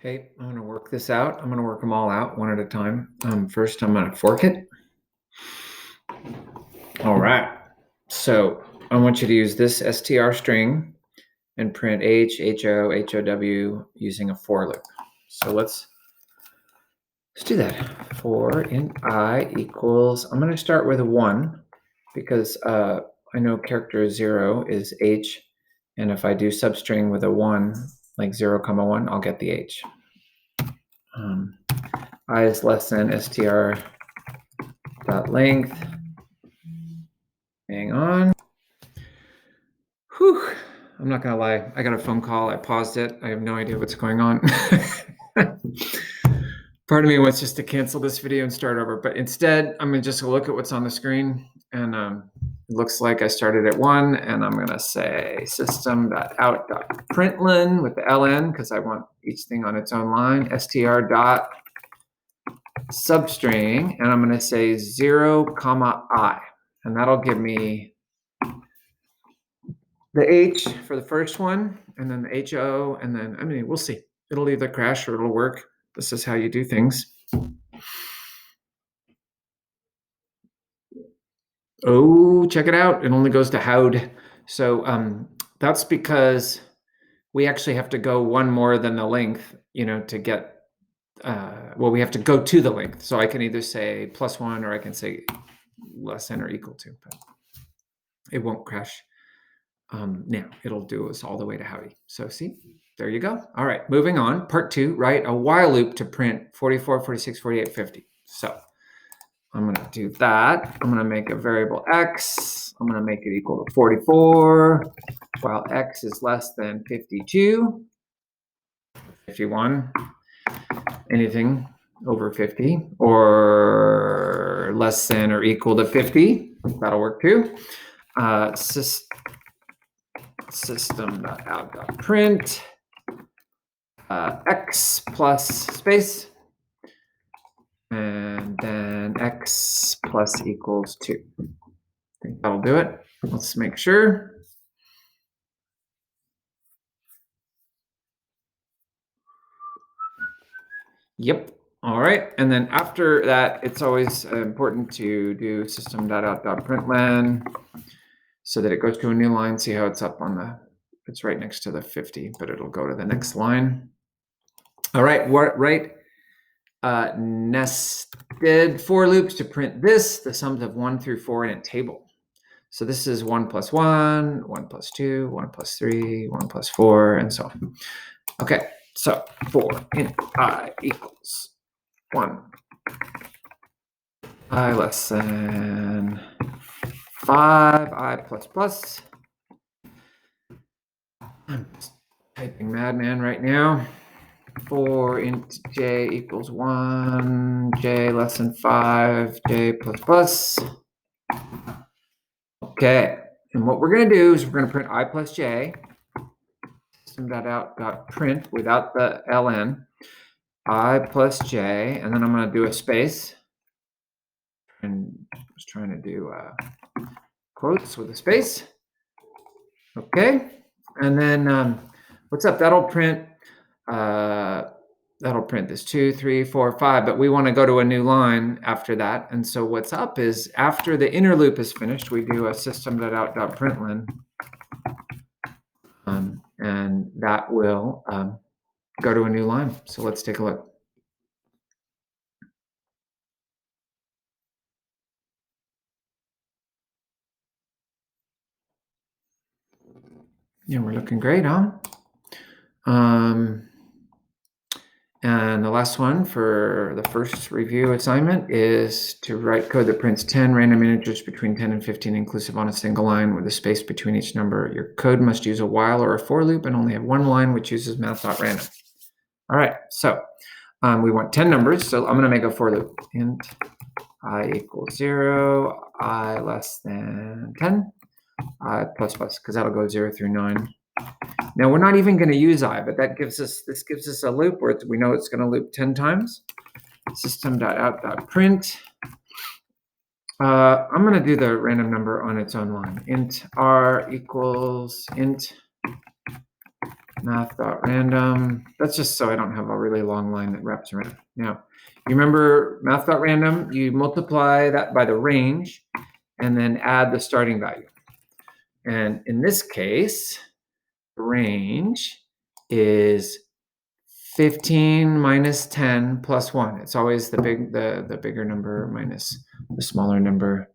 Hey, I'm going to work this out. I'm going to work them all out one at a time. First, I'm going to fork it. All right. So I want you to use this str string and print H, HO, HOW using a for loop. So let's do that. For int I equals, I'm going to start with a 1 because I know character 0 is H. And if I do substring with a 1, like 0, 1, I'll get the H. I is less than str dot length. Hang on. Whew. I'm not gonna lie. I got a phone call. I paused it. I have no idea what's going on. Part of me wants just to cancel this video and start over, but instead I'm gonna just look at what's on the screen, and it looks like I started at 1, and I'm gonna say system.out.println with the ln because I want each thing on its own line. str.substring, and I'm gonna say 0, I, and that'll give me the H for the first one, and then the HO, and then, I mean, we'll see. It'll either crash or it'll work. This is how you do things. Oh, check it out. It only goes to howd. So that's because we actually have to go one more than the length, to get, well, we have to go to the length. So I can either say +1 or I can say less than or equal to, but it won't crash. Now it'll do us all the way to howdy. So see, there you go. All right, moving on. Part 2, write a while loop to print 44, 46, 48, 50. So I'm going to do that. I'm going to make a variable x. I'm going to make it equal to 44 while x is less than 52. 51, anything over 50 or less than or equal to 50. That'll work too. System.out.print x plus space, and then x plus equals 2. I think that'll do it. Let's make sure. Yep. All right. And then after that, it's always important to do system.out.println so that it goes to a new line. See how it's up on it's right next to the 50, but it'll go to the next line. All right. Write nested for loops to print the sums of 1 through 4 in a table. So this is 1 + 1, 1 + 2, 1 + 3, 1 + 4, and so on. Okay, so for int I equals 1, I less than 5, I plus. I'm typing madman right now. For int j equals 1, j less than 5, j plus. Okay, and what we're going to do is we're going to print I plus j, system.out.print without the ln, I plus j, and then I'm going to do a space. And I was trying to do quotes with a space. Okay, and then what's up? That'll print this 2, 3, 4, 5, but we want to go to a new line after that. And so what's up is after the inner loop is finished, we do a system.out.println, and that will go to a new line. So let's take a look. Yeah, we're looking great, huh? And the last one for the first review assignment is to write code that prints 10 random integers between 10 and 15 inclusive on a single line with a space between each number. Your code must use a while or a for loop and only have one line which uses math.random. All right, so we want 10 numbers, so I'm going to make a for loop. Int I equals 0, I less than 10, I plus, because that'll go 0 through 9. Now we're not even going to use I, but this gives us a loop where we know it's going to loop 10 times. System.out.print. I'm going to do the random number on its own line. Int r equals int math.random. That's just so I don't have a really long line that wraps around. Now, you remember math.random, you multiply that by the range and then add the starting value. And in this case, the range is 15 minus 10 plus 1. It's always the bigger number minus the smaller number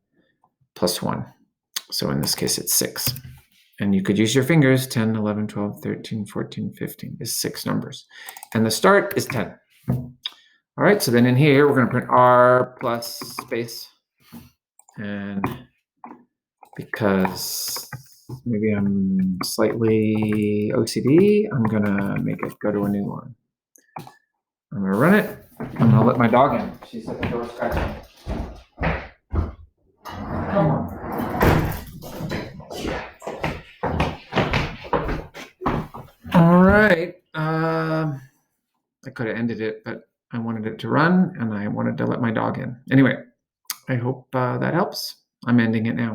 plus 1. So in this case, it's 6. And you could use your fingers. 10, 11, 12, 13, 14, 15 is 6 numbers. And the start is 10. All right, so then in here, we're going to print R plus space. And because maybe I'm slightly OCD, I'm going to make it go to a new line. I'm going to run it. I'm going to let my dog in. She's at the door scratching. Come on. All right. I could have ended it, but I wanted it to run and I wanted to let my dog in. Anyway, I hope that helps. I'm ending it now.